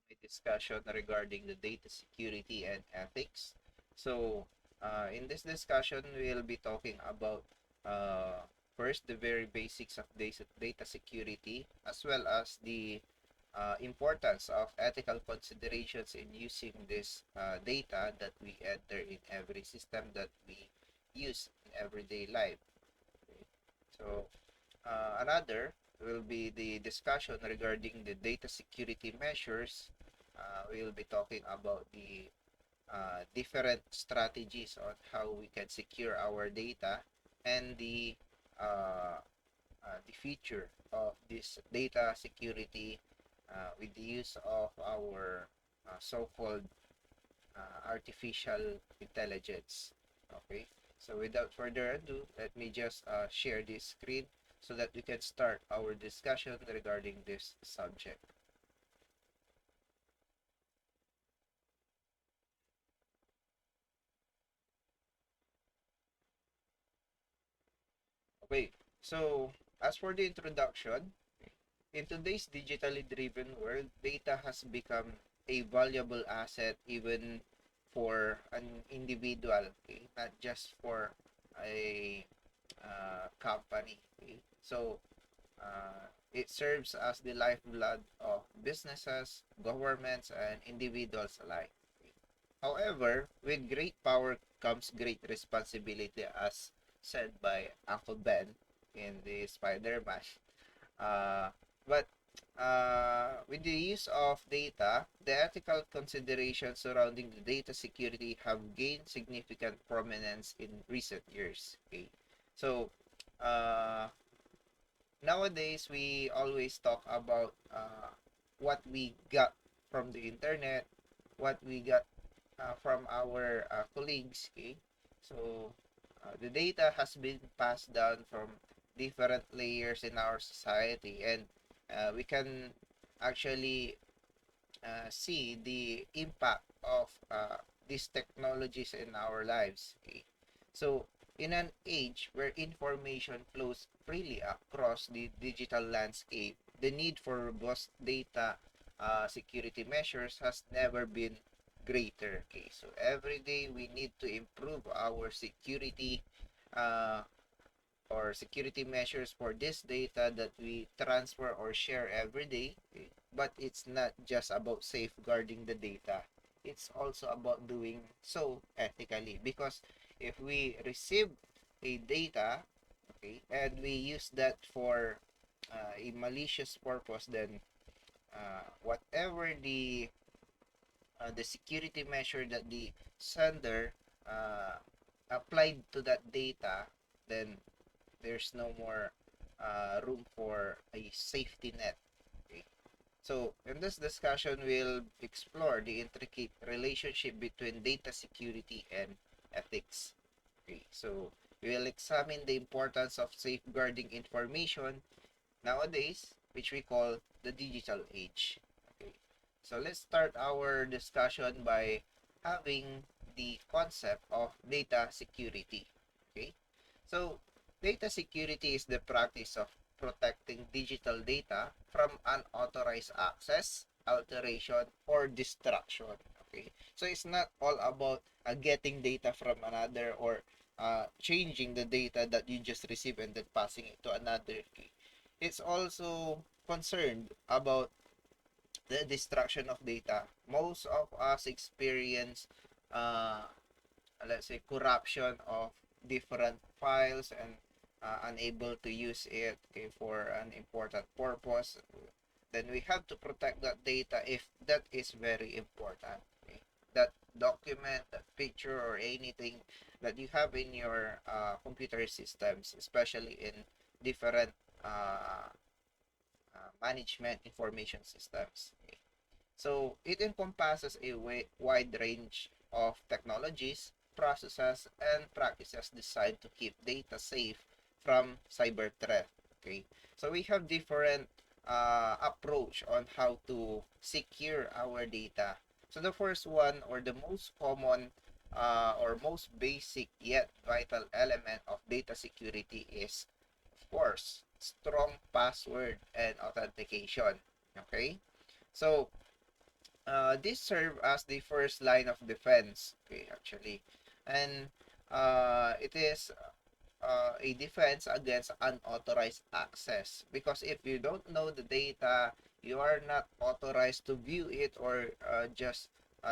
my discussion regarding the data security and ethics. So, in this discussion, we'll be talking about first the very basics of data security, as well as the importance of ethical considerations in using this data that we enter in every system that we use in everyday life. Okay. So, another will be the discussion regarding the data security measures. We'll be talking about the different strategies on how we can secure our data and the feature of this data security with the use of our so-called artificial intelligence. Okay, so without further ado, let me just share this screen so that we can start our discussion regarding this subject. Okay, so as for the introduction, in today's digitally driven world, data has become a valuable asset even for an individual, okay? Not just for a company. Okay? So, it serves as the lifeblood of businesses, governments, and individuals alike. However, with great power comes great responsibility, as said by Uncle Ben in the Spider-Man. Uh, but with the use of data, the ethical considerations surrounding the data security have gained significant prominence in recent years. Okay, so uh, nowadays we always talk about what we got from the internet, what we got from our colleagues. Okay, so the data has been passed down from different layers in our society, and we can actually see the impact of these technologies in our lives. Okay? So, in an age where information flows freely across the digital landscape, the need for robust data security measures has never been greater. Okay, so every day we need to improve our security uh, or security measures for this data that we transfer or share every day. Okay? But it's not just about safeguarding the data. It's also about doing so ethically, because if we receive a data, okay, and we use that for a malicious purpose, then whatever the security measure that the sender uh, applied to that data, then there's no more room for a safety net. Okay? So, in this discussion, we'll explore the intricate relationship between data security and ethics. Okay, so we'll examine the importance of safeguarding information nowadays, which we call the digital age. Okay, so let's start our discussion by having the concept of data security. Okay, so data security is the practice of protecting digital data from unauthorized access, alteration, or destruction. Okay, so it's not all about getting data from another, or changing the data that you just received and then passing it to another. Okay, it's also concerned about the destruction of data. Most of us experience, uh, let's say, corruption of different files and unable to use it, okay, for an important purpose. Then we have to protect that data if that is very important. Okay? That document, that picture, or anything that you have in your computer systems, especially in different uh, management information systems. Okay. So it encompasses a wide range of technologies, processes, and practices designed to keep data safe from cyber threat. Okay, so we have different approach on how to secure our data. So the first one, or the most common or most basic yet vital element of data security, is of course strong password and authentication. Okay, so This serve as the first line of defense, okay, actually. And it is a defense against unauthorized access, because if you don't know the data, you are not authorized to view it or just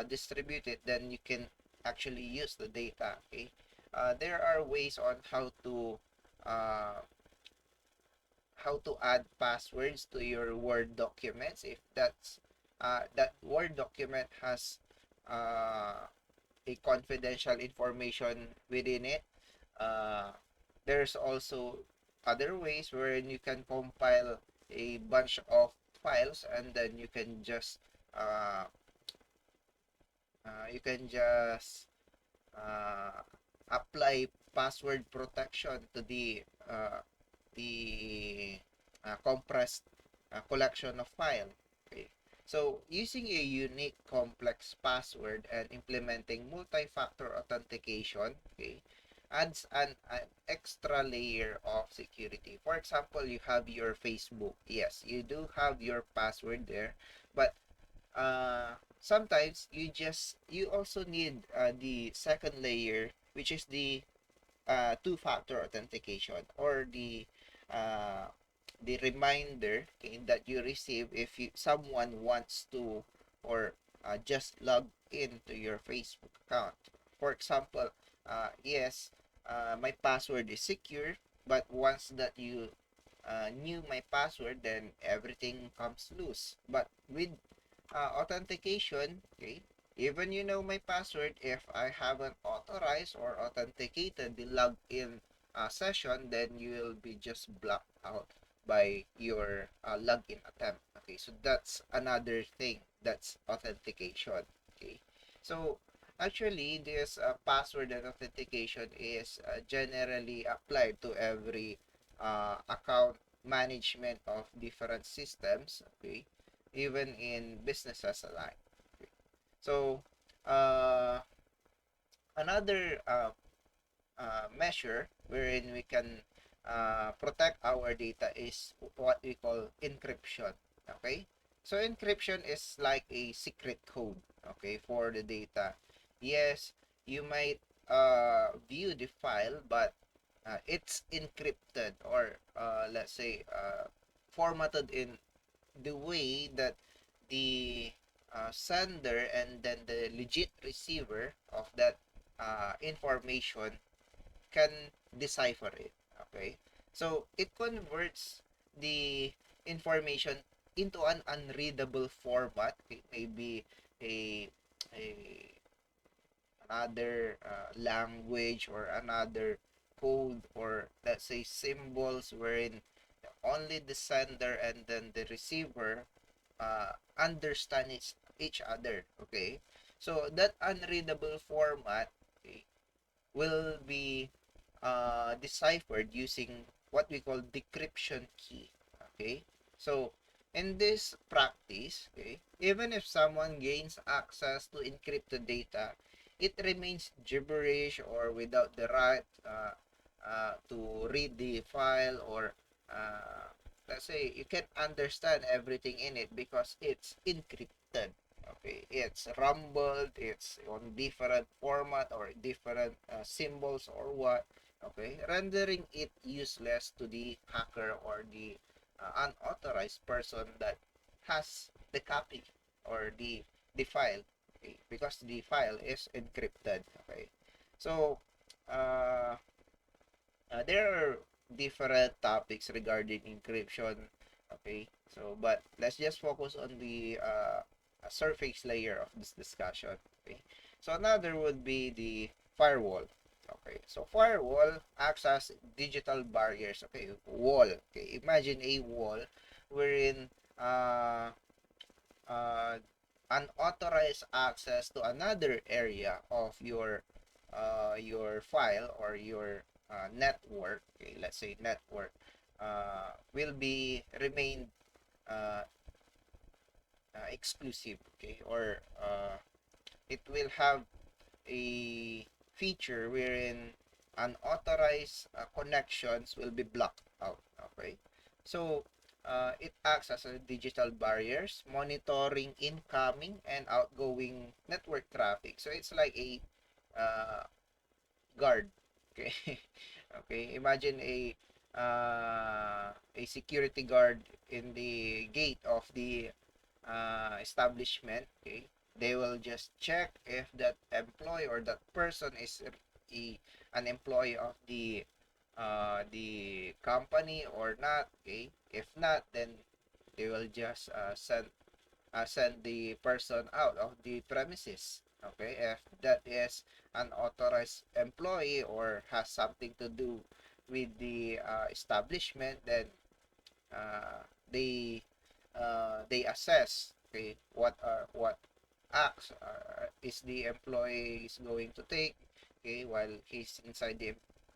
distribute it, then you can actually use the data, okay. There are ways on uh, how to add passwords to your Word documents if that Word document has uh, a confidential information within it. uh, there's also other ways wherein you can compile a bunch of files, and then uh, you can just uh, apply password protection to the compressed collection of file. Okay. So using a unique complex password and implementing multi-factor authentication, okay, adds an extra layer of security. For example, you have your Facebook. Yes, you do have your password there, but sometimes you also need the second layer, which is the two-factor authentication, or uh, the reminder, okay, that you receive if someone wants to, or just log into your Facebook account. For example, yes, my password is secure, but once that you knew my password, then everything comes loose. But with authentication, okay, even you know my password, if I haven't authorized or authenticated the login session, then you will be just blocked out by your login attempt. Okay, so that's another thing. That's authentication. Okay, so actually, this password and authentication is generally applied to every account management of different systems. Okay, even in businesses alike. So, uh, another measure wherein we can protect our data is what we call encryption. Okay? So, encryption is like a secret code, okay, for the data. Yes, you might view the file, but it's encrypted, or let's say formatted in the way that the sender and then the legit receiver of that information can decipher it. Okay, so it converts the information into an unreadable format. It may be a a another language, or another code, or let's say symbols, wherein only the sender and then the receiver understand each other. Okay, so that unreadable format, okay, will be deciphered using what we call decryption key. Okay, so in this practice, okay, even if someone gains access to encrypted data, it remains gibberish, or without the right to read the file, or uh, let's say you can understand everything in it because it's encrypted. Okay, it's rumbled, it's on different format, or different symbols, or what. Okay, rendering it useless to the hacker, or the unauthorized person that has the copy, or the file. Okay, because the file is encrypted. Okay, so uh, there are different topics regarding encryption. Okay, so but let's just focus on the surface layer of this discussion. Okay, so another would be the firewall. Okay, so firewall acts as digital barriers. Okay, wall. Okay, imagine a wall wherein uh, unauthorized access to another area of your file, or your network, okay, let's say network, will be remain uh, exclusive, okay, or it will have a feature wherein unauthorized connections will be blocked out. Okay, so it acts as a digital barriers, monitoring incoming and outgoing network traffic. So it's like a uh, guard. Okay. Okay. Imagine a security guard in the gate of the establishment. Okay. They will just check if that employee or that person is a, an employee of the company or not. Okay. If not, then they will just send the person out of the premises. Okay, if that is an authorized employee or has something to do with the establishment, then uh, they they assess, okay, what acts is the employee is going to take, okay, while he's inside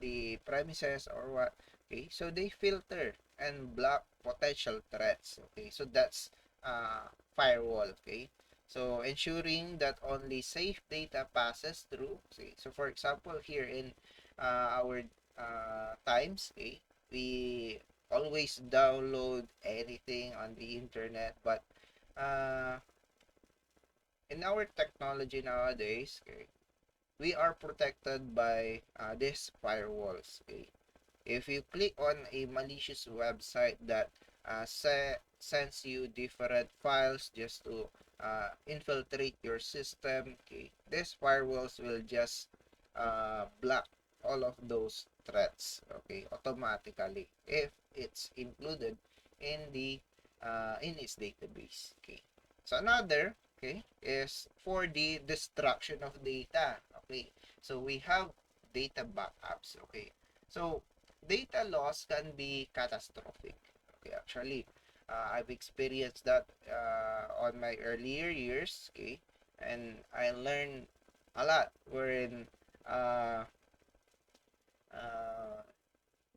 the premises or what. Okay, so they filter and block potential threats. Okay, so that's firewall. Okay, so ensuring that only safe data passes through. Okay, so for example here in our times, okay, we always download anything on the internet, but uh, in our technology nowadays, okay, we are protected by these firewalls. Okay, if you click on a malicious website that sends you different files just to infiltrate your system, okay, these firewalls will just block all of those threats, okay, automatically if it's included in the in its database. Okay, so another, okay, is for the destruction of data. Okay, so we have data backups. Okay, so data loss can be catastrophic. Okay, actually, I've experienced that on my earlier years. Okay, and I learned a lot. Wherein uh, uh,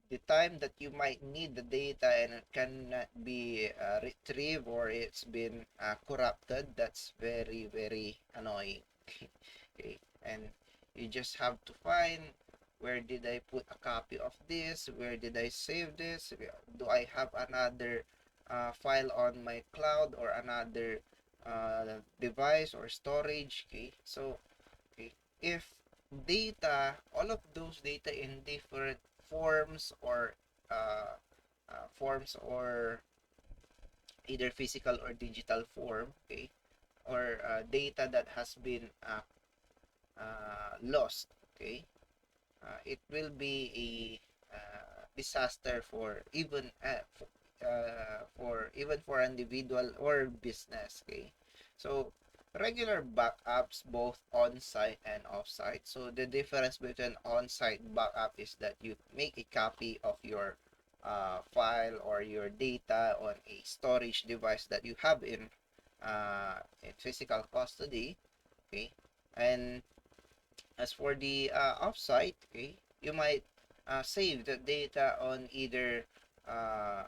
the time that you might need the data and it cannot be retrieved or it's been corrupted, that's very very annoying. Okay, and you just have to find, where did I put a copy of this, where did I save this, do I have another file on my cloud or another device or storage. Okay, so okay, if data, all of those data in different forms or uh, forms or either physical or digital form, okay, or data that has been lost, okay, it will be a disaster for even for even for individual or business. Okay, so regular backups both on-site and off-site. So the difference between on-site backup is that you make a copy of your file or your data on a storage device that you have in physical custody. Okay, and as for the offsite, okay, you might save the data on either uh,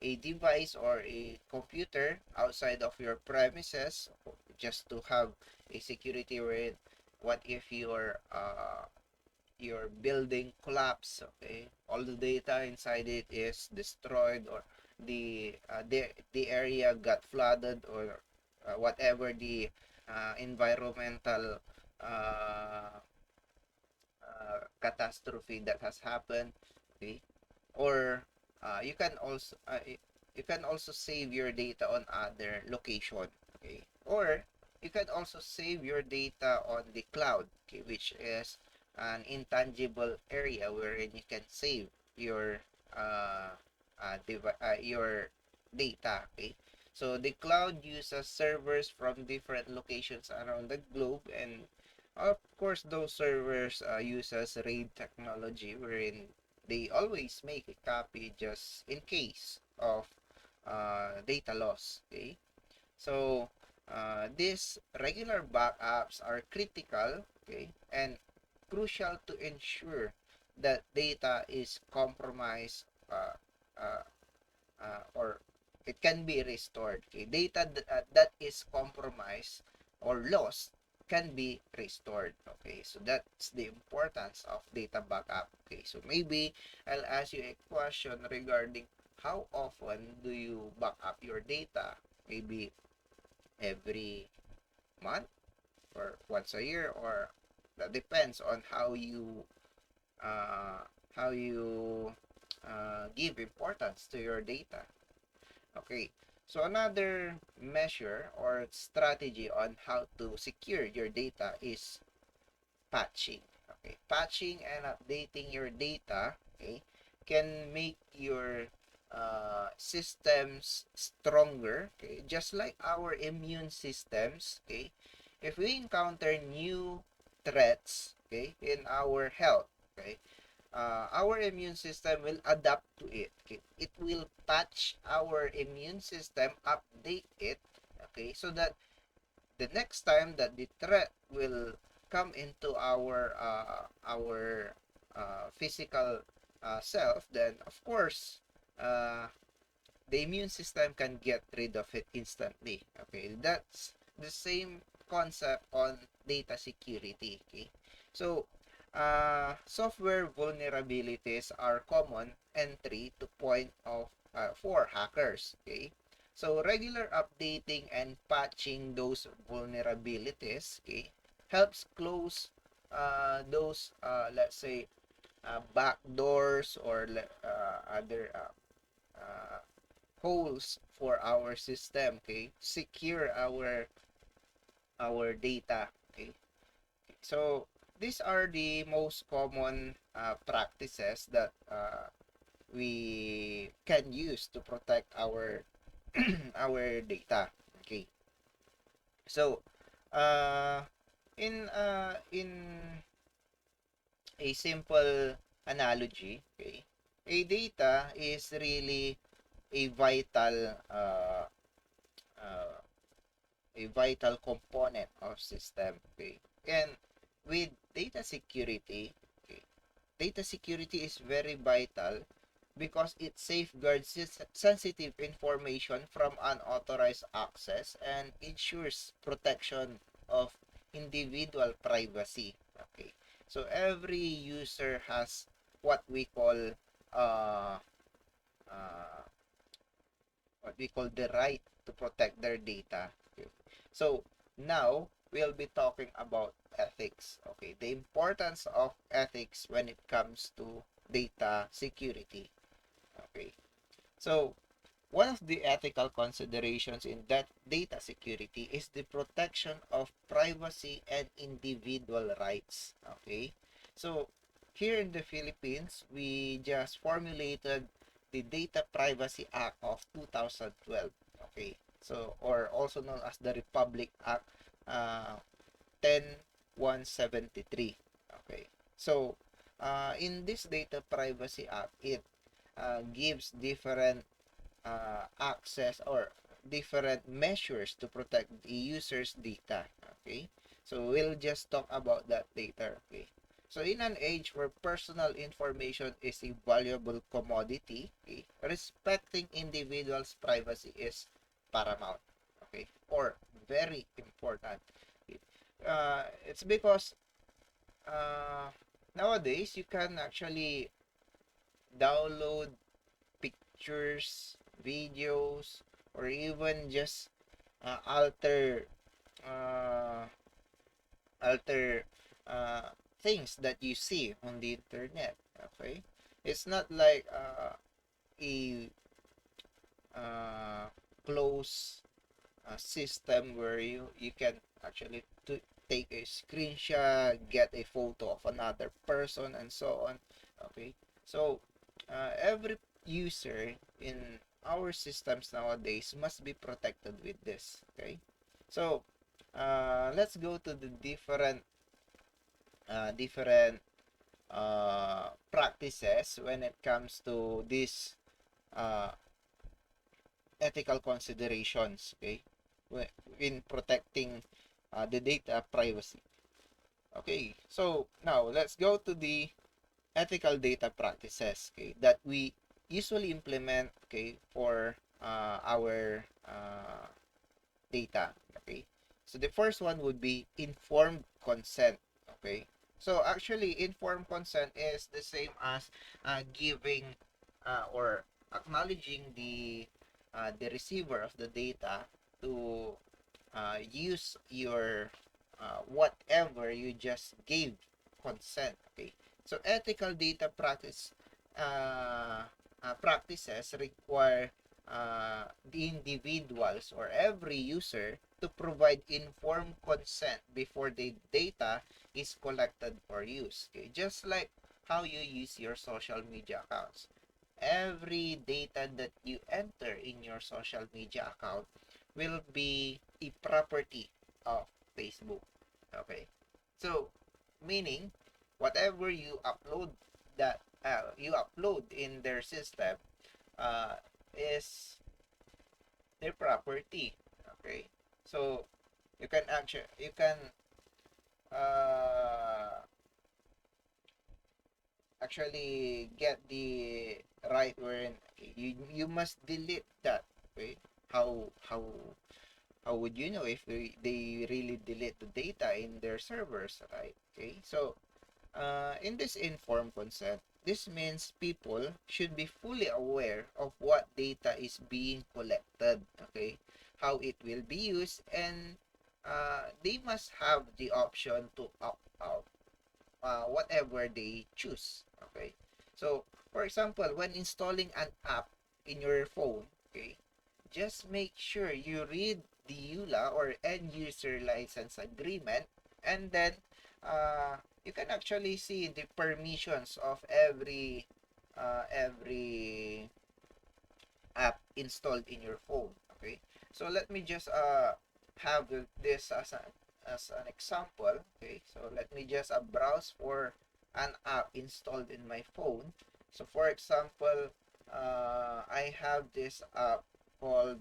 a device or a computer outside of your premises, just to have a security rate. What if your building collapse? Okay, all the data inside it is destroyed, or the area got flooded, or whatever the environmental uh, catastrophe that has happened. Okay, or you can also save your data on other location. Okay, or you can also save your data on the cloud, okay, which is an intangible area wherein you can save your your data. Okay, so the cloud uses servers from different locations around the globe, and of course those servers uses RAID technology, wherein they always make a copy just in case of data loss. Okay, so these regular backups are critical, okay, and crucial to ensure that data is compromised or it can be restored. Okay, data that is compromised or lost can be restored. Okay, so that's the importance of data backup. Okay, so maybe I'll ask you a question regarding how often do you back up your data? Maybe every month or once a year, or that depends on uh, how you give importance to your data. Okay, so another measure or strategy on how to secure your data is patching. Okay, patching and updating your data, okay, can make your systems stronger. Okay, just like our immune systems. Okay, if we encounter new threats, okay, in our health, okay, our immune system will adapt to it. Okay? It will patch our immune system, update it, okay, so that the next time that the threat will come into our physical self, then of course uh, the immune system can get rid of it instantly. Okay, that's the same concept on data security. Okay, so software vulnerabilities are common entry to point of for hackers. Okay, so regular updating and patching those vulnerabilities, okay, helps close those let's say backdoors or other uh, holes for our system, okay, secure our data. Okay, so these are the most common practices that we can use to protect our our data. Okay, so uh in a simple analogy, okay, a data is really a uh, vital component of system. Okay, and with data security, okay, data security is very vital because it safeguards sensitive information from unauthorized access and ensures protection of individual privacy. Okay, so every user has what we call uh, uh, the right to protect their data. Okay. So now we'll be talking about ethics. Okay, the importance of ethics when it comes to data security. Okay, so one of the ethical considerations in that data security is the protection of privacy and individual rights. Okay, so here in the Philippines, we just formulated the Data Privacy Act of 2012. Okay, so or also known as the Republic Act 10173. Okay, so in this Data Privacy Act, it gives different access or different measures to protect the user's data. Okay, so we'll just talk about that later. Okay, so in an age where personal information is a valuable commodity, okay, respecting individuals' privacy is paramount. Okay, or very important. Okay. It's because uh, nowadays you can actually download pictures, videos, or even just alter uh, alter uh, things that you see on the internet. Okay, it's not like a uh, close system where you can actually take a screenshot, get a photo of another person, and so on. Okay, so every user in our systems nowadays must be protected with this. Okay, so let's go to the different practices when it comes to this uh, ethical considerations, okay, in protecting the data privacy. Okay, so now let's go to the ethical data practices, okay, that we usually implement, okay, for our data. Okay, so the first one would be informed consent. Okay, so actually informed consent is the same as giving or acknowledging the receiver of the data to use your whatever you just gave consent. Okay, so ethical data uh, practices require the individuals or every user to provide informed consent before the data is collected for use. Okay, just like how you use your social media accounts, every data that you enter in your social media account will be a property of Facebook. Okay. So, meaning whatever you upload in their system uh, is their property. Okay. So, you can uh, actually get the right wherein you must delete that. Okay. How how would you know if they really delete the data in their servers, right? Okay, so in this informed consent, this means people should be fully aware of what data is being collected, okay, how it will be used, and they must have the option to opt out whatever they choose. Okay. So, for example, when installing an app in your phone, okay, just make sure you read the EULA or end user license agreement, and then you can actually see the permissions of every app installed in your phone. Okay, so let me just have this as an example. Okay, so let me just browse for an app installed in my phone. So for example, I have this app called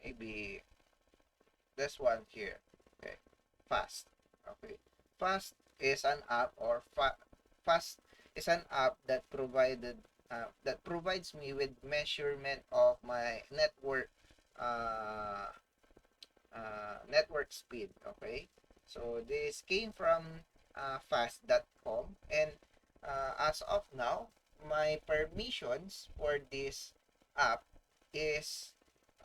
maybe this one here. Okay, Fast. Okay, Fast is an app Fast is an app that provides me with measurement of my uh, network speed. Okay, so this came from fast.com, and as of now, my permissions for this app is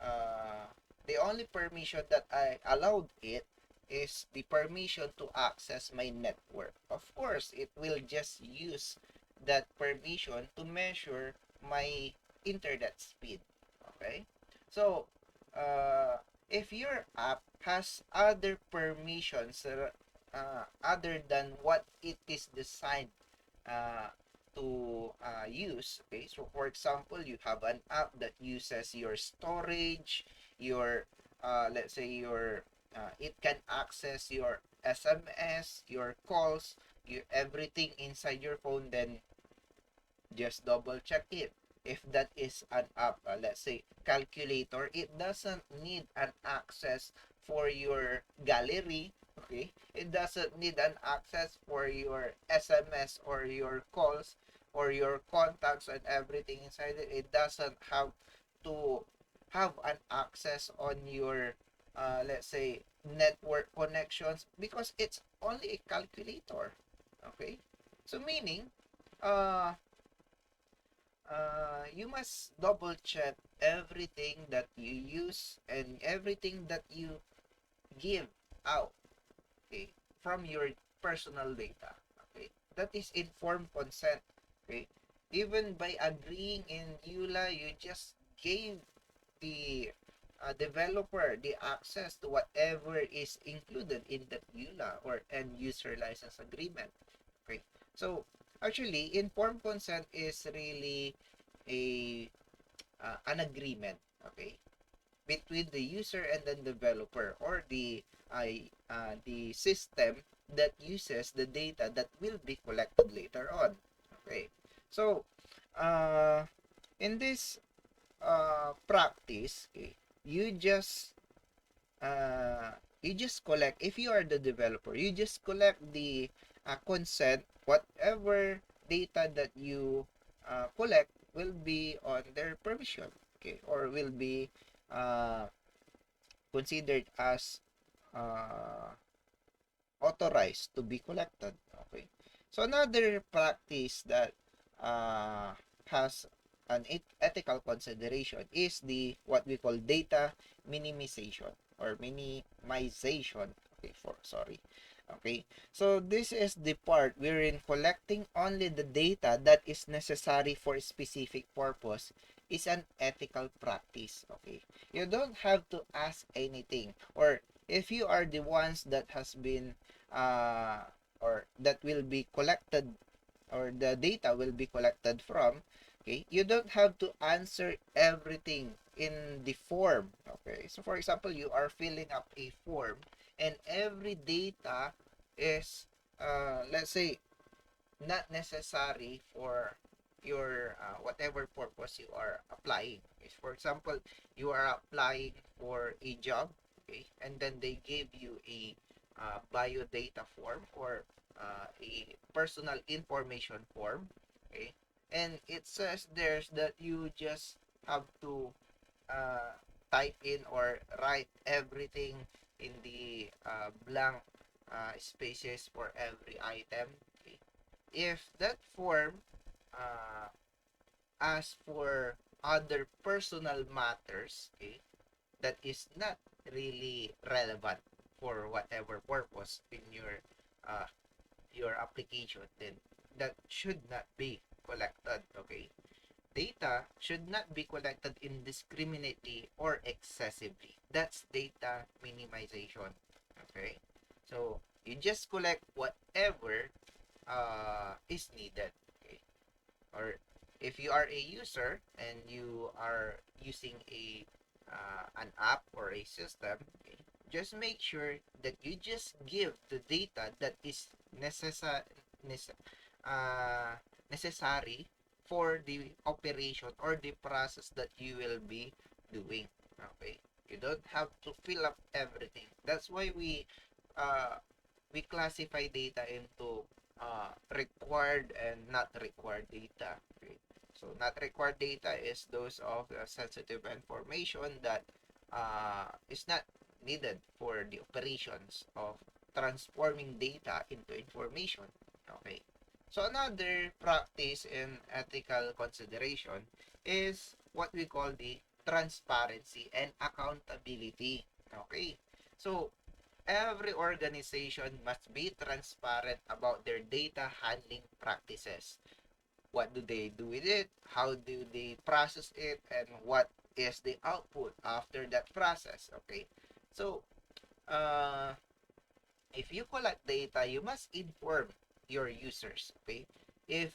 uh, the only permission that I allowed it is the permission to access my network. Of course, it will just use that permission to measure my internet speed. Okay? So, uh, if your app has other permissions other than what it is designed uh, to use. Okay, so for example, you have an app that uses your storage, your let's say your it can access your SMS, your calls, everything inside your phone. Then just double check it. If that is an app, let's say calculator, it doesn't need an access for your gallery. Okay, it doesn't need an access for your SMS or your calls or your contacts and everything inside it. It doesn't have to have an access on your let's say network connections because it's only a calculator. Okay, so meaning uh you must double check everything that you use and everything that you give out, okay, from your personal data. Okay, that is informed consent. Okay, even by agreeing in EULA, you just gave the developer the access to whatever is included in that EULA or end user license agreement. Okay, so actually informed consent is really a an agreement, okay, between the user and the developer or the system that uses the data that will be collected later on. Okay, so uh, in this practice, okay, you just you just collect. If you are the developer, you just collect the consent. Whatever data that you collect will be on their permission, okay, or will be uh, considered as uh, authorized to be collected. Okay. So another practice that uh, has an ethical consideration is the what we call data minimization or minimization. Okay, sorry. Okay, so this is the part wherein collecting only the data that is necessary for a specific purpose is an ethical practice. Okay, you don't have to ask anything, or if you are the ones that has been or that will be collected, or the data will be collected from, okay, you don't have to answer everything in the form. Okay, so for example, you are filling up a form and every data is let's say not necessary for your whatever purpose you are applying. If, for example, you are applying for a job, okay, and then they give you a bio data form or a personal information form, okay, and it says there's that you just have to uh, type in or write everything in the blank spaces for every item. Okay. If that form uh, asks for other personal matters, okay, that is not really relevant for whatever purpose in uh, your application, then that should not be collected. Okay, data should not be collected indiscriminately or excessively. That's data minimization. Okay, so you just collect whatever is needed. Okay, or if you are a user and you are using a an app or a system, okay, just make sure that you just give the data that is nece- uh, necessary for the operation or the process that you will be doing. Okay, you don't have to fill up everything. That's why uh, we classify data into required and not required data. Okay? So not required data is those of sensitive information that is not needed for the operations of transforming data into information. Okay. So another practice in ethical consideration is what we call the transparency and accountability. Okay. So every organization must be transparent about their data handling practices. What do they do with it? How do they process it? And what is the output after that process? Okay. So, uh, if you collect data, you must inform your users. Okay. If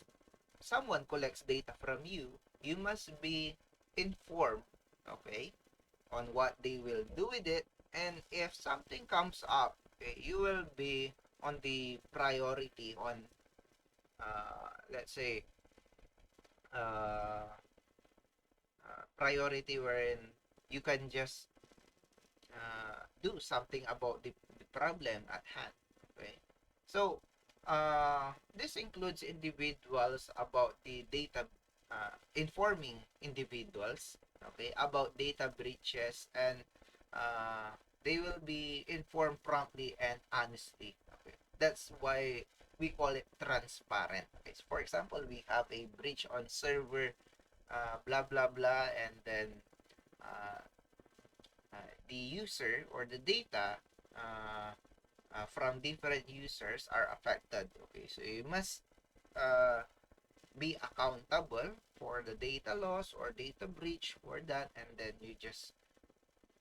someone collects data from you, you must be informed. Okay, on what they will do with it, and if something comes up, okay, you will be on the priority on let's say uh, priority wherein you can just do something about the problem at hand. Okay, so this includes individuals about the data, informing individuals, okay, about data breaches, and uh, they will be informed promptly and honestly. Okay, that's why we call it transparent. Okay, so for example, we have a breach on server, blah blah blah, and then uh, the user or the data from different users are affected. Okay, so you must uh, be accountable for the data loss or data breach for that, and then you just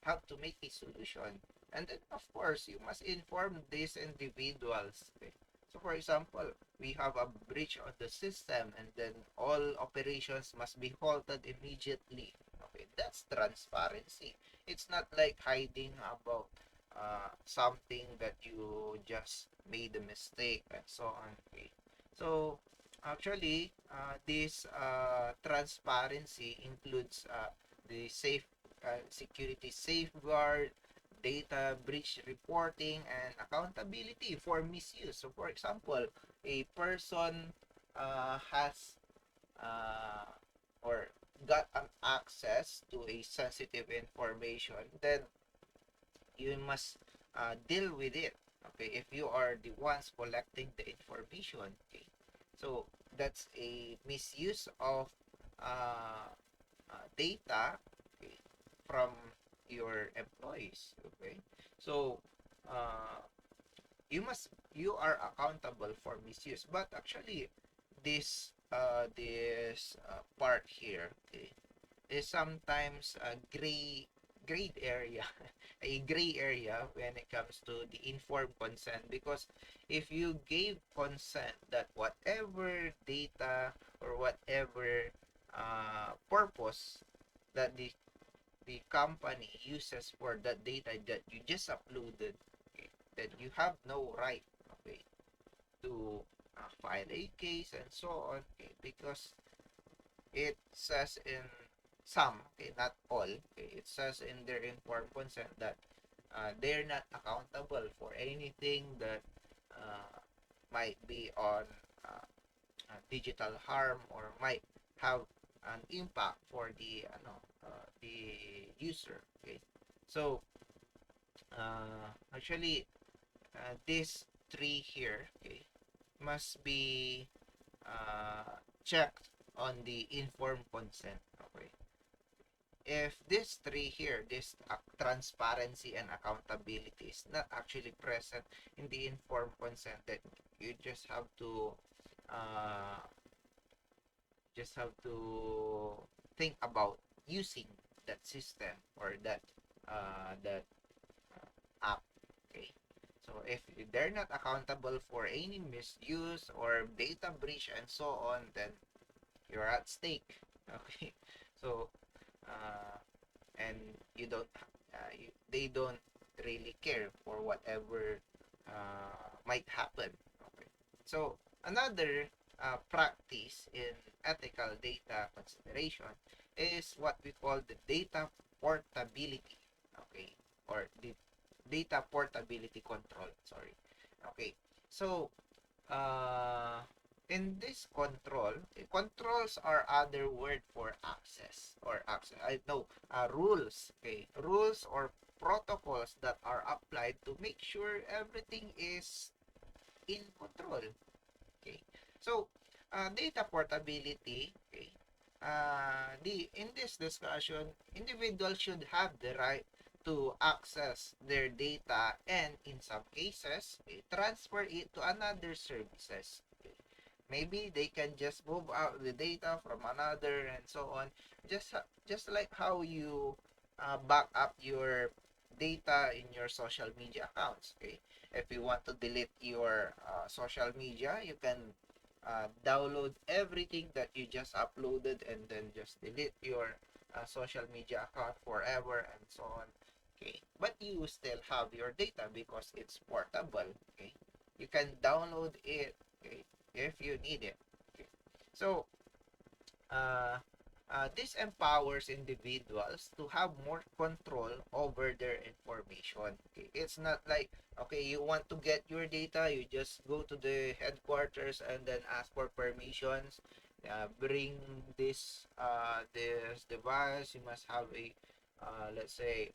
have to make a solution. And then, of course, you must inform these individuals. Okay? So, for example, we have a breach on the system, and then all operations must be halted immediately. Okay, that's transparency. It's not like hiding about something that you just made a mistake and so on. Okay, so actually, this transparency includes the security safeguard, data breach reporting, and accountability for misuse. So, for example, a person has uh, or got an access to a sensitive information, then you must deal with it. Okay, if you are the ones collecting the information. Okay, so that's a misuse of uh, data, okay, from your employees. Okay, so uh, you are accountable for misuse, but actually this part here, okay, is sometimes a gray area, a gray area when it comes to the informed consent, because if you gave consent that whatever data or whatever purpose that the company uses for that data that you just uploaded, okay, that you have no right, okay, to file a case and so on, okay, because it says in some, okay, not all, okay, it says in their informed consent that they're not accountable for anything that uh, might be on digital harm or might have an impact for the user. Okay, so actually this tree here, okay, must be checked on the informed consent. Okay, if this three here, this transparency and accountability is not actually present in the informed consent, then you uh, just have to think about using that system or that app. Okay, so if they're not accountable for any misuse or data breach and so on, then you're at stake. Okay, so uh, and you don't they don't really care for whatever might happen. Okay, so another practice in ethical data consideration is what we call the data portability, okay, or the data portability control, sorry. Okay, so uh, in this controls are other word for access or access. I know rules. Okay, rules or protocols that are applied to make sure everything is in control. Okay, so data portability. Okay, the in this discussion, individuals should have the right to access their data and in some cases transfer it to another services. Maybe they can just move out the data from another and so on, just like how you back up your data in your social media accounts. Okay, if you want to delete your social media, you can download everything that you just uploaded and then just delete your social media account forever and so on. Okay, but you still have your data because it's portable. Okay, you can download it, okay, if you need it. Okay. So uh, this empowers individuals to have more control over their information. Okay? It's not like, okay, you want to get your data, you just go to the headquarters and then ask for permissions. Bring this device. You must have a let's say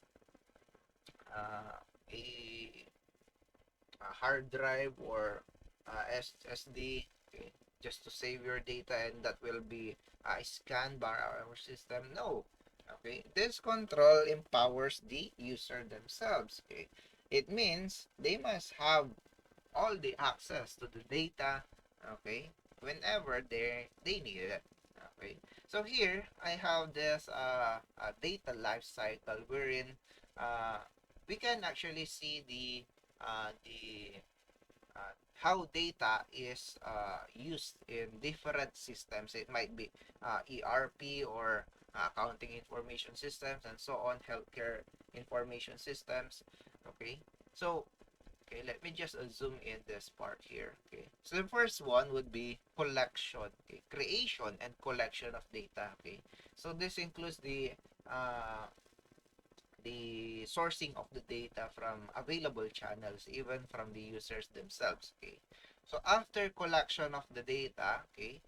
uh, a a hard drive or SSD, okay, just to save your data and that will be scanned by our system. No. Okay, this control empowers the user themselves. Okay, it means they must have all the access to the data, okay, whenever they need it. Okay, so here I have this data life cycle wherein uh, we can actually see the how data is used in different systems. It might be ERP or accounting information systems and so on, healthcare information systems. Okay, so okay, let me just zoom in this part here. Okay, so the first one would be collection, okay, creation and collection of data. Okay, so this includes the sourcing of the data from available channels, even from the users themselves. Okay, so after collection of the data, okay,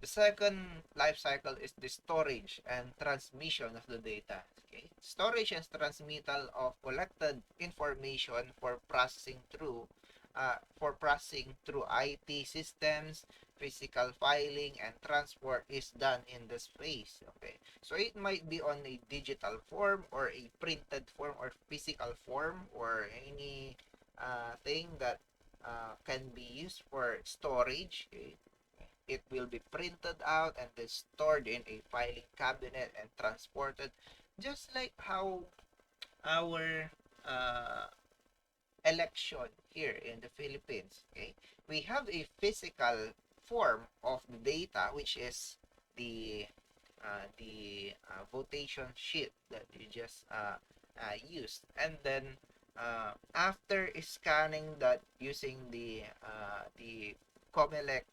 the second life cycle is the storage and transmission of the data. Okay, storage and transmittal of collected information for processing through IT systems, physical filing and transport is done in the space. Okay, so it might be on a digital form or a printed form or physical form or any thing that can be used for storage. Okay? It will be printed out and then stored in a filing cabinet and transported, just like how our uh, election here in the Philippines. Okay, we have a physical form of the data, which is the votation sheet that you just used, and then after scanning that using the Comelec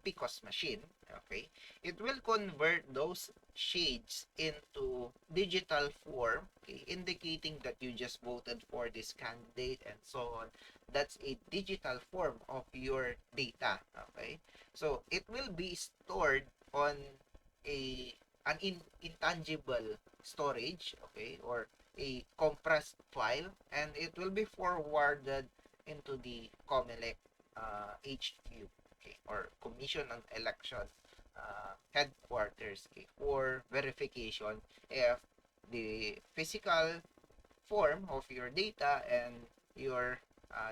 PICOS machine, okay, it will convert those shades into digital form, okay, indicating that you just voted for this candidate and so on. That's a digital form of your data. Okay, so it will be stored on a intangible storage, okay, or a compressed file, and it will be forwarded into the COMELEC HQ, okay, or Commission on Election headquarters, okay, for verification if the physical form of your data and your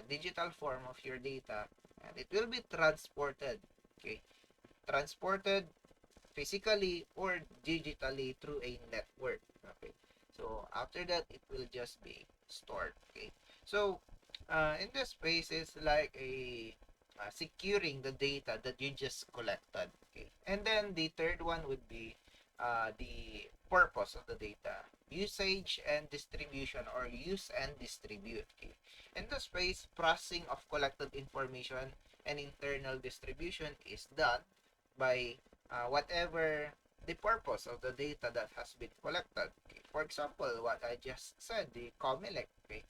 digital form of your data, and it will be transported, okay, transported physically or digitally through a network. Okay. So after that, it will just be stored. Okay. So in this space, it's like a securing the data that you just collected. Okay. And then the third one would be the purpose of the data, usage and distribution, or use and distribute. Okay. In this space, processing of collected information and internal distribution is done by whatever the purpose of the data that has been collected. Okay. For example, what I just said, the COMELEC. Okay.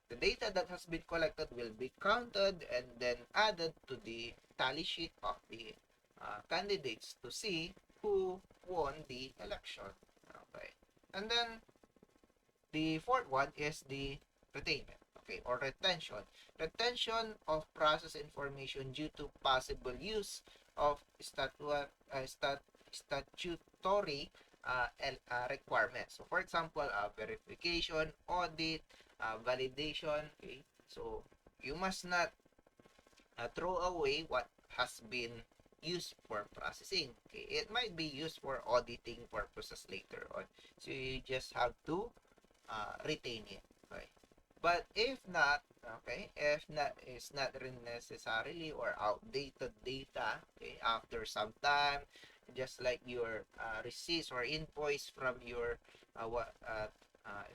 The data that has been collected will be counted and then added to the tally sheet of the candidates to see who won the election. Okay. And then the fourth one is the retainment, okay, or retention. Retention of process information due to possible use of statutory requirements. So, for example, verification, audit, validation. Okay, so you must not throw away what has been used for processing. Okay, it might be used for auditing purposes later on. So you just have to retain it. Okay. But if not, okay, if not, it's not really necessarily or outdated data, okay, after some time, just like your receipts or invoice from your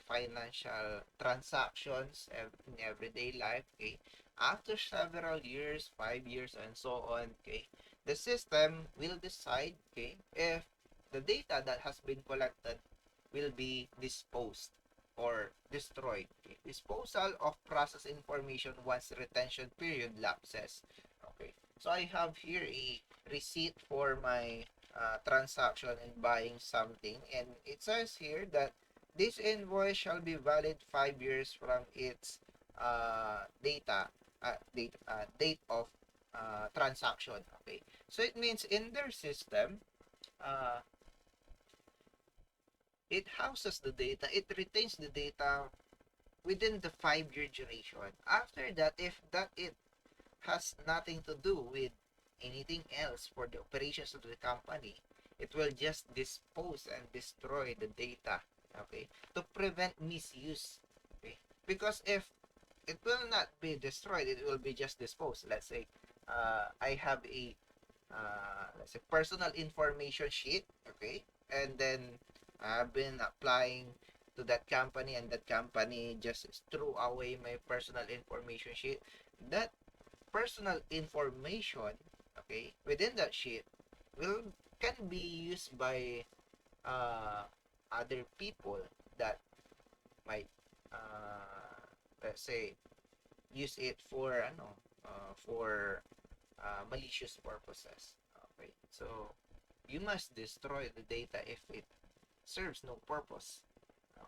financial transactions in everyday life, okay, after several years, 5 years, and so on, okay, the system will decide, okay, if the data that has been collected will be disposed or destroyed. Okay. Disposal of process information once retention period lapses. Okay. So I have here a receipt for my transaction in buying something, and it says here that this invoice shall be valid 5 years from its date of transaction. Okay. So it means in their system, uh, it houses the data, it retains the data within the 5 year duration. After that, if that it has nothing to do with anything else for the operations of the company, it will just dispose and destroy the data, okay, to prevent misuse. Okay, because if it will not be destroyed, it will be just disposed. Let's say I have a let's say personal information sheet, okay, and then I've been applying to that company, and that company just threw away my personal information sheet. That personal information, okay, within that sheet will can be used by uh, other people that might let's say use it for malicious purposes. Okay, so you must destroy the data if it serves no purpose.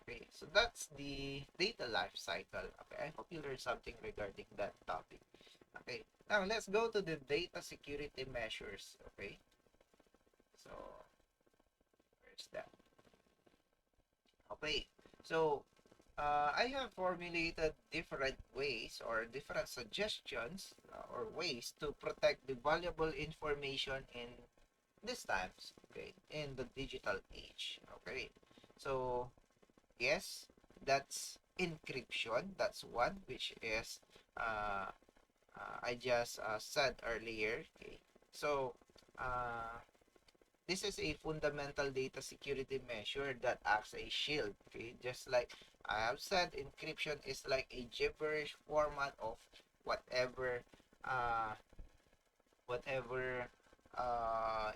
Okay, so that's the data life cycle. Okay, I hope you learned something regarding that topic. Okay, now let's go to the data security measures. Okay, so where's that? Okay, so I have formulated different ways or different suggestions or ways to protect the valuable information in these times, okay, in the digital age. Okay, so yes, that's encryption. That's one, which is uh, I just said earlier. Okay, so uh, this is a fundamental data security measure that acts as a shield. Okay, just like I have said, encryption is like a gibberish format of whatever uh, whatever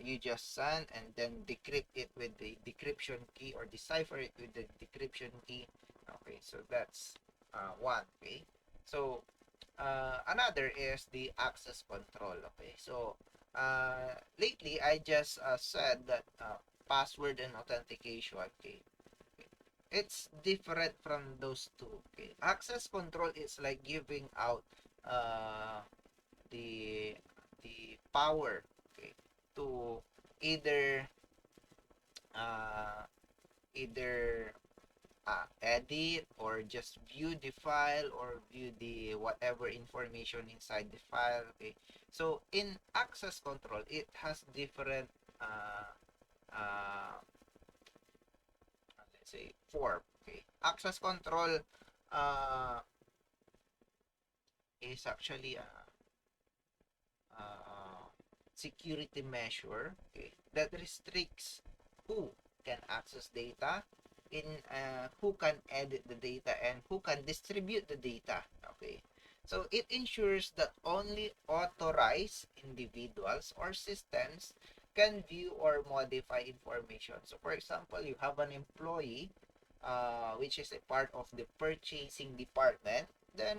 you just send, and then decrypt it with the decryption key or decipher it with the decryption key. Okay, so that's one. Okay, so another is the access control. Okay, so lately I just said that password and authentication. Okay, it's different from those two. Okay, access control is like giving out uh, the power, okay, to either uh, either edit or just view the file or view the whatever information inside the file. Okay, so in access control it has different uh, uh, let's say form. Okay, access control uh, is actually uh, security measure, okay, that restricts who can access data, in who can edit the data, and who can distribute the data. Okay, so it ensures that only authorized individuals or systems can view or modify information. So for example, you have an employee which is a part of the purchasing department, then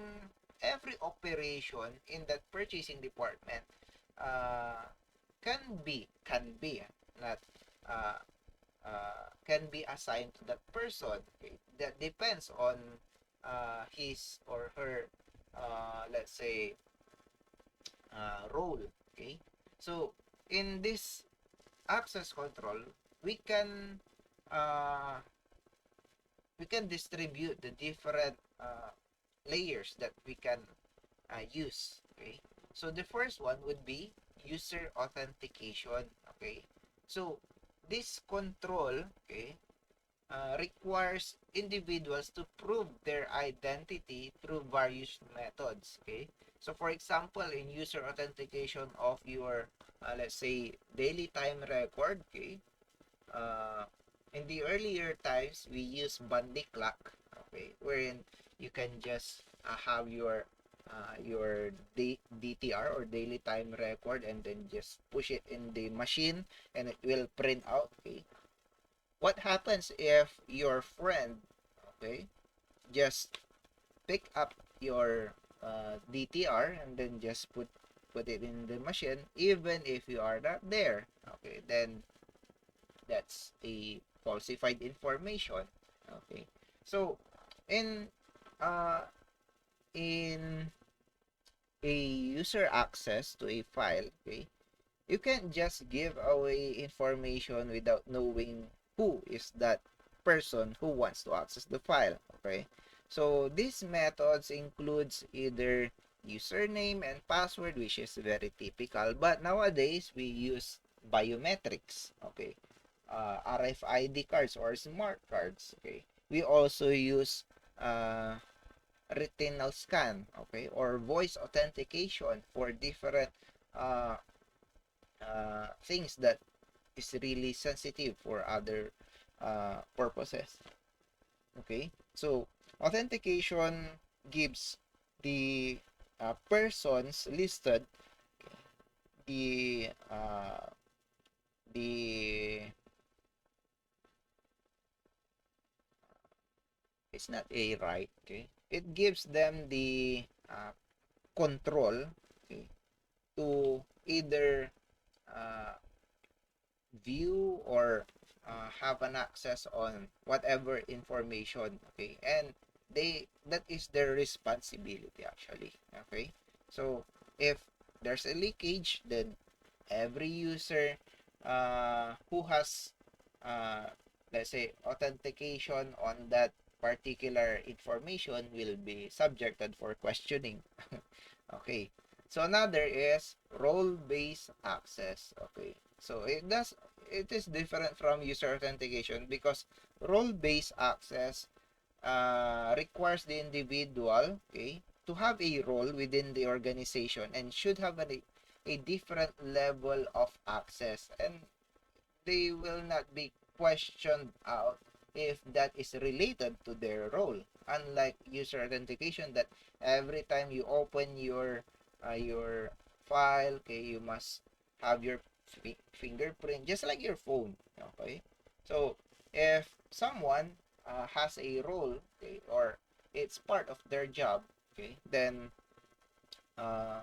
every operation in that purchasing department uh, can be not uh, can be assigned to that person. Okay? That depends on his or her let's say role. Okay, so in this access control we can uh, distribute the different layers that we can use. Okay, so the first one would be user authentication. Okay, so this control, okay, requires individuals to prove their identity through various methods. Okay, so for example, in user authentication of your let's say daily time record. Okay, uh, in the earlier times we use bandy clock, okay, wherein you can just have your DTR or daily time record, and then just push it in the machine and it will print out. Okay, what happens if your friend, okay, just pick up your DTR and then just put it in the machine even if you are not there? Okay, then that's a falsified information. Okay, so in uh in a user access to a file, okay, you can't just give away information without knowing who is that person who wants to access the file. Okay, so these methods includes either username and password, which is very typical, but nowadays we use biometrics. Okay, RFID cards or smart cards. Okay, we also use retinal scan. Okay, or voice authentication for different uh, things that is really sensitive for other purposes. Okay, so authentication gives the persons listed the the it's not a right. Okay, it gives them the control, okay, to either uh, view or have an access on whatever information. Okay, and that is their responsibility actually. Okay, so if there's a leakage, then every user who has uh, let's say authentication on that particular information will be subjected for questioning. Okay. So another is role-based access. Okay. So it is different from user authentication because role-based access requires the individual, okay, to have a role within the organization and should have a different level of access, and they will not be questioned out if that is related to their role, unlike user authentication that every time you open your file, okay, you must have your fingerprint just like your phone. Okay, so if someone has a role, okay, or it's part of their job, okay, then uh,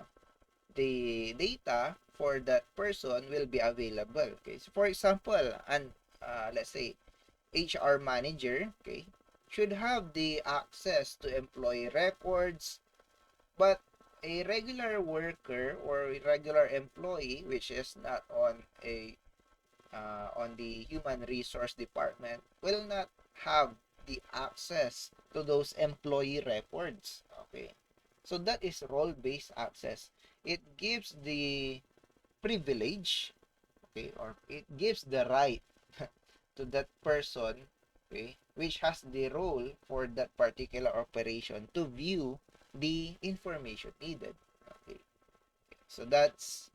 the data for that person will be available. Okay, so for example, and let's say HR manager, okay, should have the access to employee records, but a regular worker or a regular employee which is not on the human resource department will not have the access to those employee records. Okay, so that is role-based access. It gives the privilege, okay, or it gives the right to that person, okay, which has the role for that particular operation to view the information needed. Okay, so that's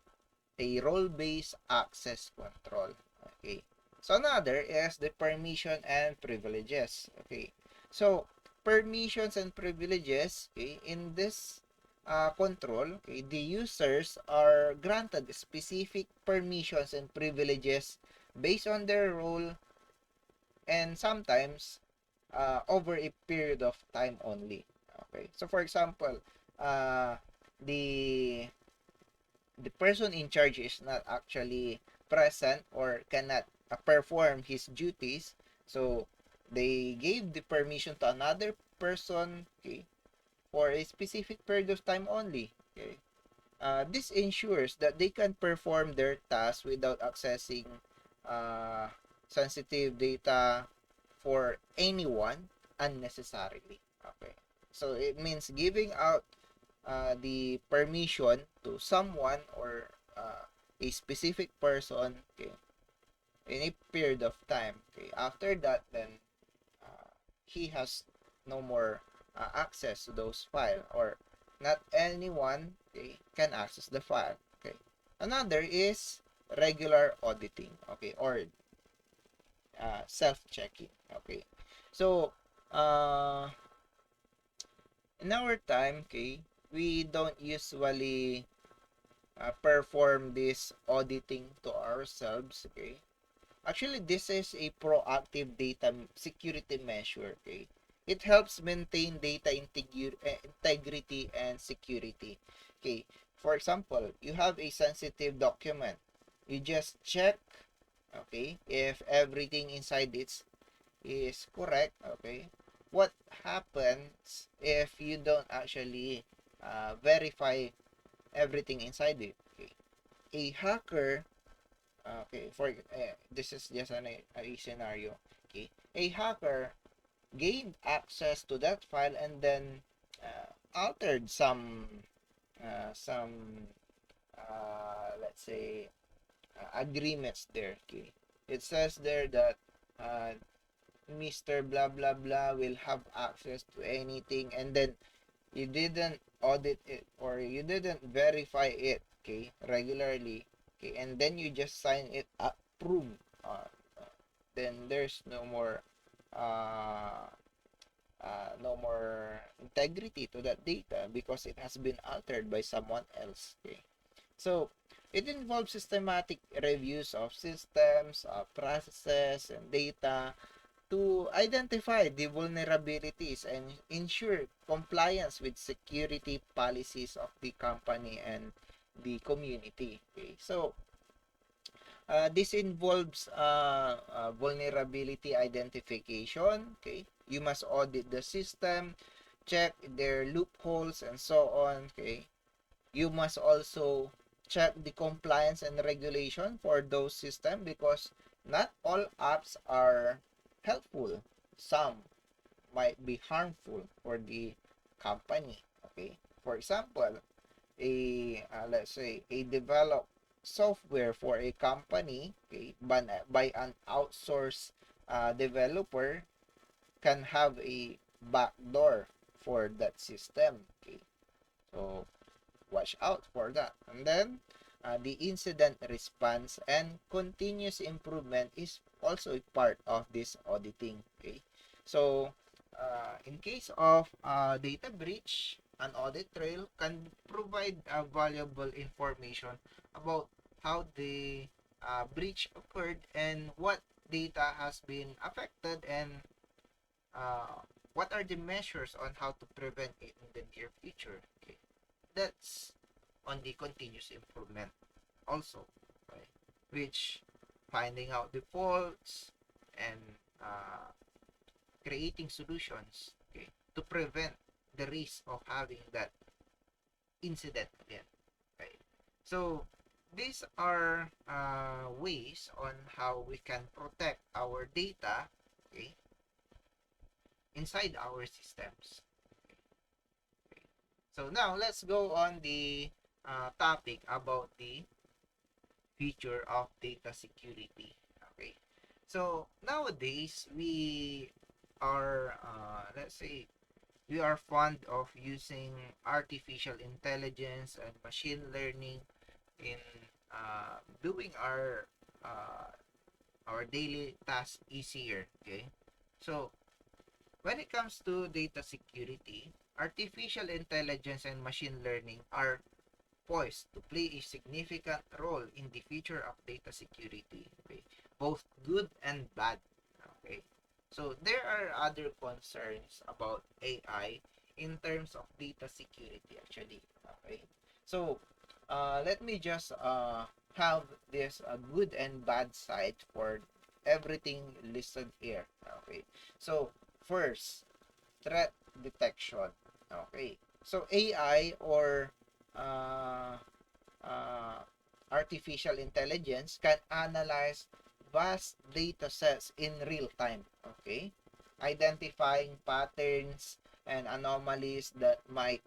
a role-based access control. Okay, so another is the permission and privileges. Okay, so permissions and privileges, okay, in this control, okay, the users are granted specific permissions and privileges based on their role, and sometimes over a period of time only. Okay, so for example, uh, the the person in charge is not actually present or cannot perform his duties, so they gave the permission to another person, okay, for a specific period of time only. Okay, this ensures that they can perform their tasks without accessing uh, sensitive data for anyone unnecessarily. Okay, so it means giving out the permission to someone or a specific person, okay, in a period of time. Okay, after that, then uh, he has no more access to those files, or not anyone, okay, can access the file. Okay, another is regular auditing, okay, or self-checking. Okay, so uh, in our time, okay, we don't usually perform this auditing to ourselves. Okay, actually this is a proactive data security measure. Okay, it helps maintain data integrity and security. Okay, for example, you have a sensitive document, you just check, okay, if everything inside it is correct. Okay, what happens if you don't actually verify everything inside it? Okay, a hacker, okay, for this is just a scenario. Okay, a hacker gained access to that file and then altered some let's say agreements there. Okay, it says there that uh, Mr. Blah blah blah will have access to anything, and then you didn't audit it or you didn't verify it, okay, regularly, okay, and then you just sign it approve, uh, then there's uh, no more integrity to that data because it has been altered by someone else. Okay, so it involves systematic reviews of systems, processes, and data to identify the vulnerabilities and ensure compliance with security policies of the company and the community. Okay, so this involves vulnerability identification. Okay, you must audit the system, check their loopholes, and so on. Okay, you must also check the compliance and regulation for those systems, because not all apps are helpful. Some might be harmful for the company. Okay, for example, a let's say a developed software for a company, okay, by an outsourced developer, can have a backdoor for that system. Okay, so watch out for that. And then the incident response and continuous improvement is also a part of this auditing. Okay, so in case of data breach, an audit trail can provide valuable information about how the breach occurred and what data has been affected, and uh, what are the measures on how to prevent it in the near future. Okay, that's on the continuous improvement also, right? Which finding out the faults and uh, creating solutions, okay, to prevent the risk of having that incident again, right? So these are ways on how we can protect our data, okay, inside our systems. Okay. So now let's go on the topic about the future of data security. Okay. So nowadays we are let's say we are fond of using artificial intelligence and machine learning in doing uh, our daily tasks easier. Okay. So when it comes to data security, artificial intelligence and machine learning are poised to play a significant role in the future of data security. Okay, both good and bad. Okay, so there are other concerns about AI in terms of data security actually. Okay, so let me just have this good and bad side for everything listed here. Okay, so first, threat detection. Okay, so AI or uh, uh, artificial intelligence can analyze vast data sets in real time. Okay, identifying patterns and anomalies that might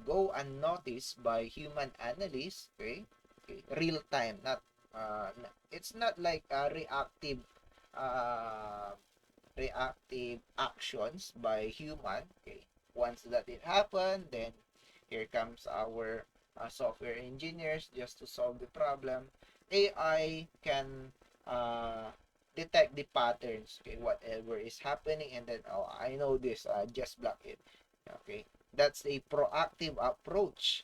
go unnoticed by human analysts. Okay, okay. Real time, not it's not like a uh, reactive actions by human. Okay, once that it happened, then here comes our software engineers just to solve the problem. AI can uh, detect the patterns, okay, whatever is happening, and then, oh, I know this, just block it. Okay, that's a proactive approach,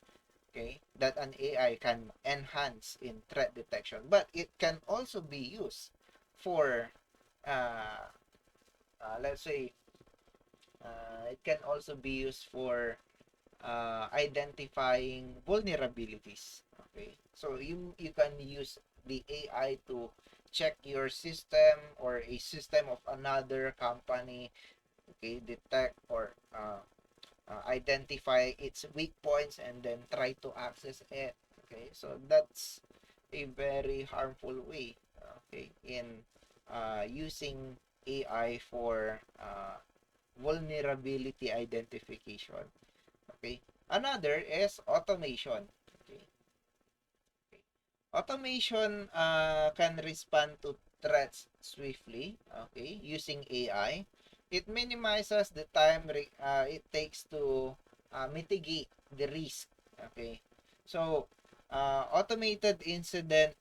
okay, that an AI can enhance in threat detection, but it can also be used for uh, let's say it can also be used for identifying vulnerabilities. Okay, so you can use the AI to check your system or a system of another company. Okay, detect or identify its weak points and then try to access it. Okay, so that's a very harmful way, okay, in using AI for vulnerability identification. Okay. Another is automation. Okay. Okay. Automation can respond to threats swiftly, okay, using AI. It minimizes the time it takes to mitigate the risk. Okay. So, automated incident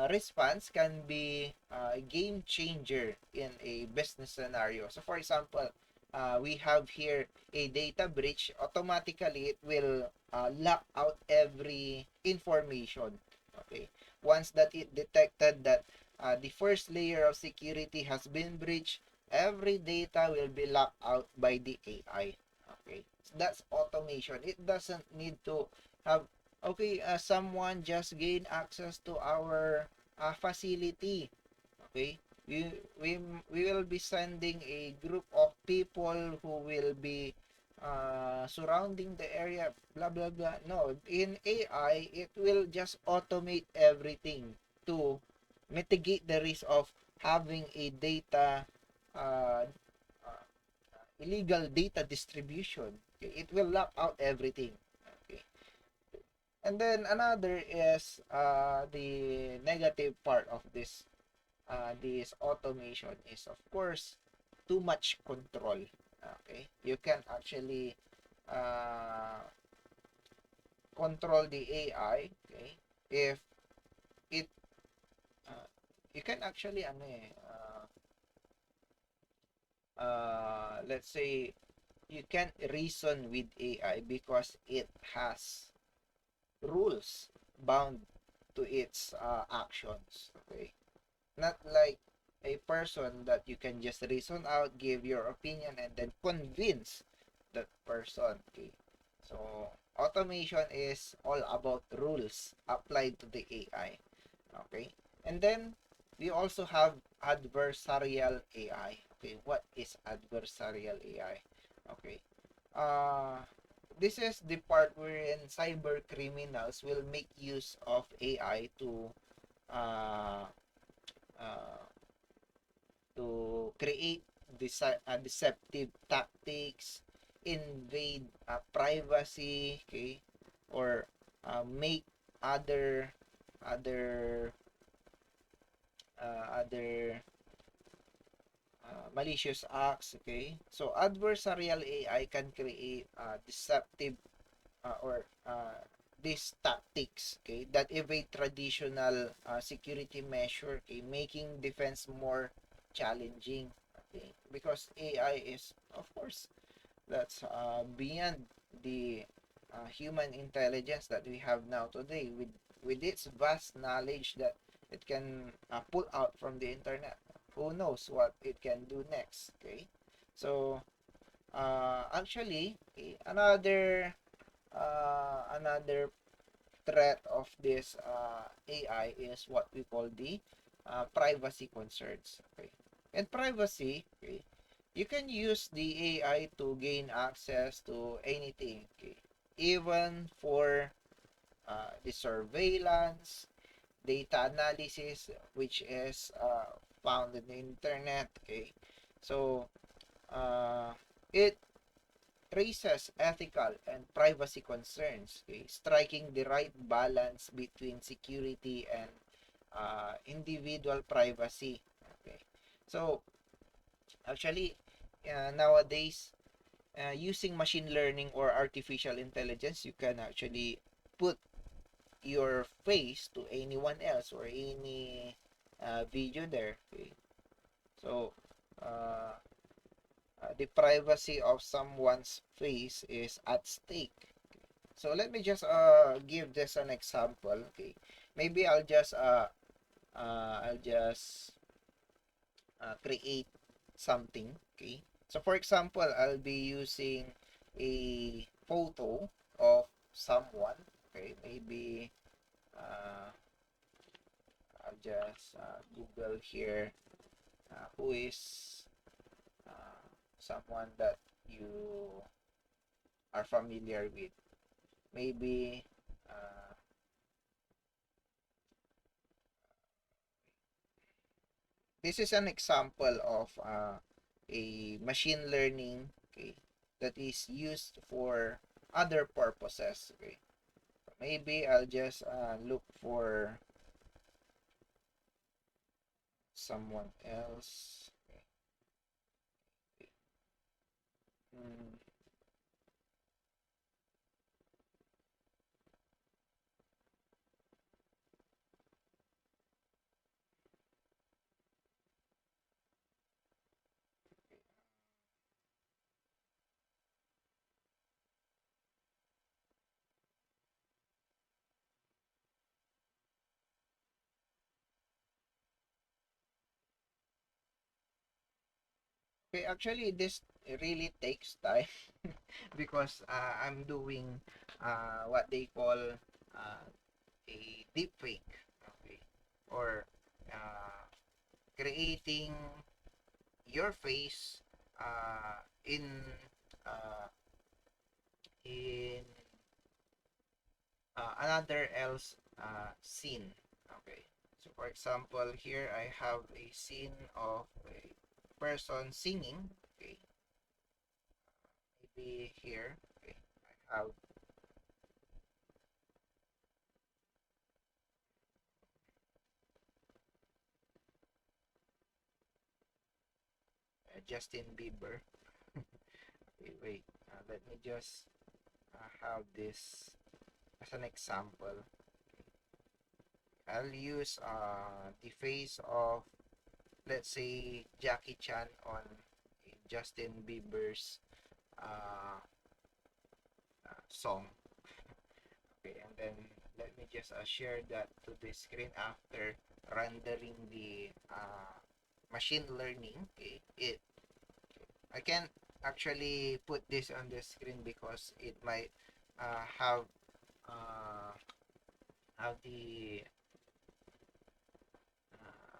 response can be a game changer in a business scenario. So, for example, we have here a data breach. Automatically, it will lock out every information. Okay. Once that it detected that the first layer of security has been breached, every data will be locked out by the AI. Okay. So that's automation. It doesn't need to have, okay, someone just gain access to our facility. Okay. We, we, we will be sending a group of people who will be surrounding the area, blah blah blah. No, in AI, it will just automate everything to mitigate the risk of having a data uh, uh, illegal data distribution. Okay? It will lock out everything. Okay. And then another is the negative part of this automation is, of course, too much control. Okay, you can actually uh, control the AI. Okay, if it you can actually let's say you can reason with AI because it has rules bound to its actions. Okay, not like a person that you can just reason out, give your opinion, and then convince that person. Okay, so automation is all about rules applied to the AI. Okay, and then we also have adversarial AI. Okay, what is adversarial AI? Okay, uh this is the part wherein cyber criminals will make use of AI uh, uh, to create deceptive tactics, invade privacy, okay, or make other other other malicious acts. Okay, so adversarial AI can create deceptive or these tactics, okay, that evade traditional security measure, okay, making defense more challenging. Okay, because AI is, of course, that's beyond the human intelligence that we have now today, with its vast knowledge that it can pull out from the internet. Who knows what it can do next? Okay, so actually, okay, another threat of this AI is what we call the privacy concerns. Okay, and privacy, okay, you can use the AI to gain access to anything. Okay, even for the surveillance, data analysis, which is found in the internet. Okay, so it raises ethical and privacy concerns, okay, striking the right balance between security and individual privacy. Okay, so actually, nowadays, using machine learning or artificial intelligence, you can actually put your face to anyone else or any video there. Okay, so uh, the privacy of someone's face is at stake. So let me just give this an example. Okay, maybe I'll just create something. Okay, so for example, I'll be using a photo of someone. Okay, maybe uh, I'll just Google here who is uh, someone that you are familiar with. Maybe uh, this is an example of a machine learning, okay, that is used for other purposes. Okay, maybe I'll just look for someone else. Okay. Mm, okay, actually, this really takes time because I'm doing what they call a deep fake, okay, or creating your face in uh, in another else scene. Okay, so for example, here I have a scene of a person singing. Okay, maybe here. Okay, I have Justin Bieber. Okay, wait. Let me just have this as an example. I'll use the face of, let's say, Jackie Chan on Justin Bieber's uh, song. Okay, and then let me just share that to the screen after rendering the machine learning. Okay, I can't actually put this on the screen because it might have uh, the uh,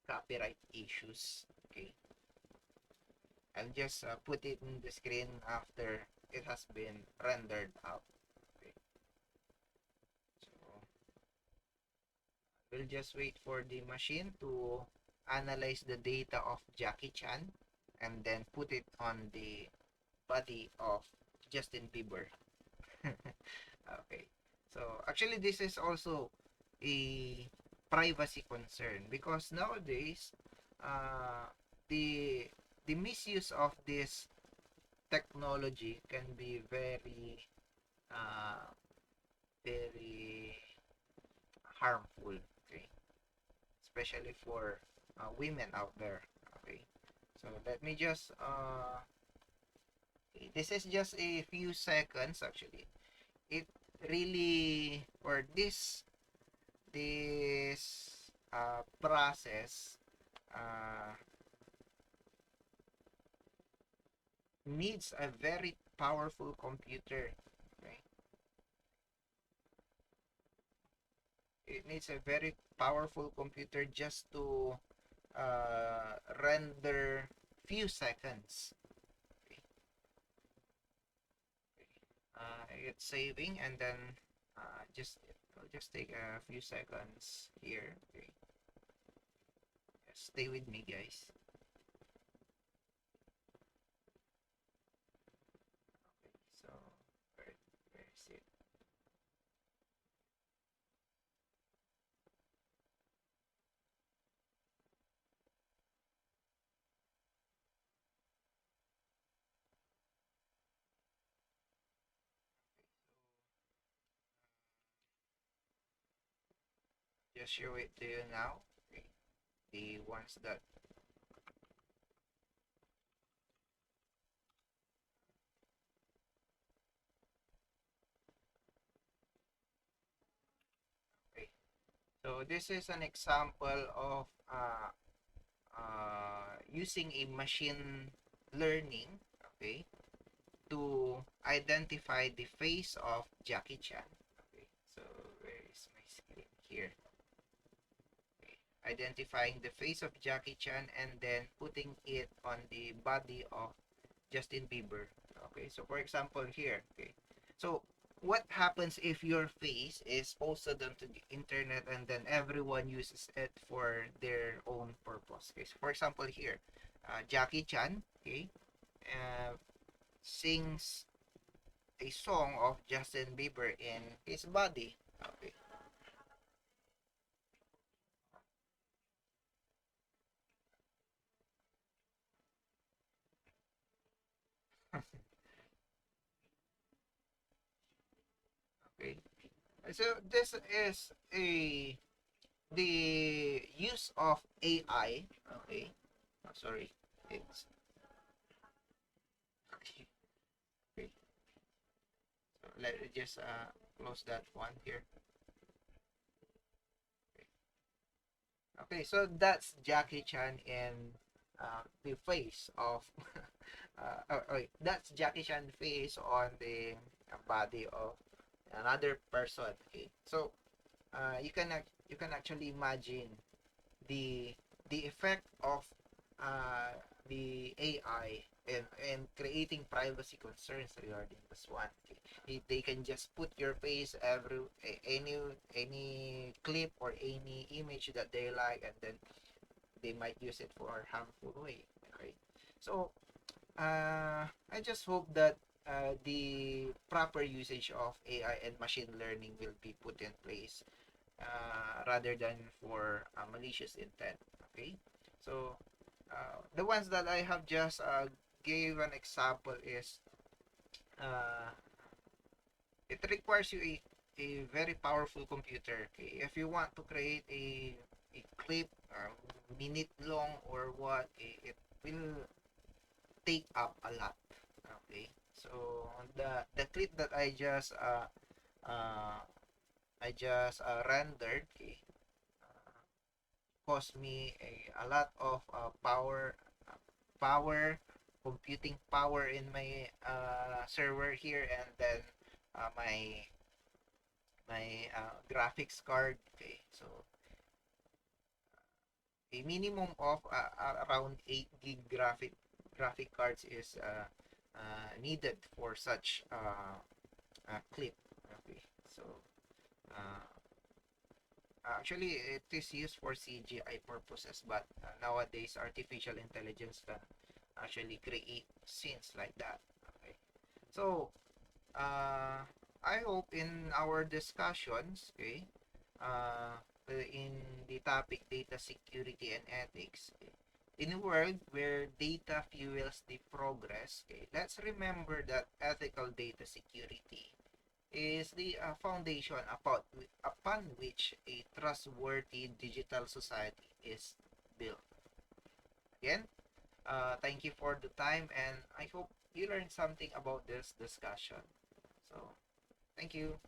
copyright issues. Okay, I'll just put it in the screen after it has been rendered out. Okay, so we'll just wait for the machine to analyze the data of Jackie Chan and then put it on the body of Justin Bieber. Okay. So actually this is also a privacy concern because nowadays uh, the the misuse of this technology can be uh, very harmful. Okay, especially for women out there. Okay, so let me just this is just a few seconds actually. It really, or this process uh, needs a very powerful computer. Okay, it needs a very powerful computer just to render few seconds. Okay. It's saving, and then just it'll just take a few seconds here. Okay, stay with me, guys. Okay, so where is it? Just show it to you now. Okay, the ones that okay. So this is an example of using a machine learning, okay, to identify the face of Jackie Chan. Okay, so where is my screen here? Okay. Identifying the face of Jackie Chan and then putting it on the body of Justin Bieber. Okay, so for example here, okay. So what happens if your face is posted onto the internet and then everyone uses it for their own purpose? Okay, so for example here, Jackie Chan, okay, uh, sings a song of Justin Bieber in his body. Okay. Okay. So this is a the use of AI. Okay. Oh, sorry. It's okay. Okay. So let me just close that one here. Okay. Okay. So that's Jackie Chan in the face of that's Jackie Chan face on the body of another person. Okay. So you can actually imagine the effect of the AI and creating privacy concerns regarding this one. Okay? They can just put your face any clip or any image that they like, and then they might use it for harmful way. Okay, so I just hope that the proper usage of AI and machine learning will be put in place rather than for malicious intent. Okay, so the ones that I have just gave an example is uh, it requires you a very powerful computer. Okay, if you want to create a clip, minute long or what, it will take up a lot. Okay, so the clip that uh, I just rendered, okay, cost me a lot of power, computing power in my server here, and then my graphics card. Okay, so a minimum of around 8 gig graphic cards is needed for such clip. Okay, so uh, actually it is used for CGI purposes, but nowadays artificial intelligence can actually create scenes like that. Okay, so uh, I hope in our discussions, okay, in the topic data security and ethics, okay, in a world where data fuels the progress, okay, let's remember that ethical data security is the foundation upon which a trustworthy digital society is built. Again, thank you for the time, and I hope you learned something about this discussion. So, thank you.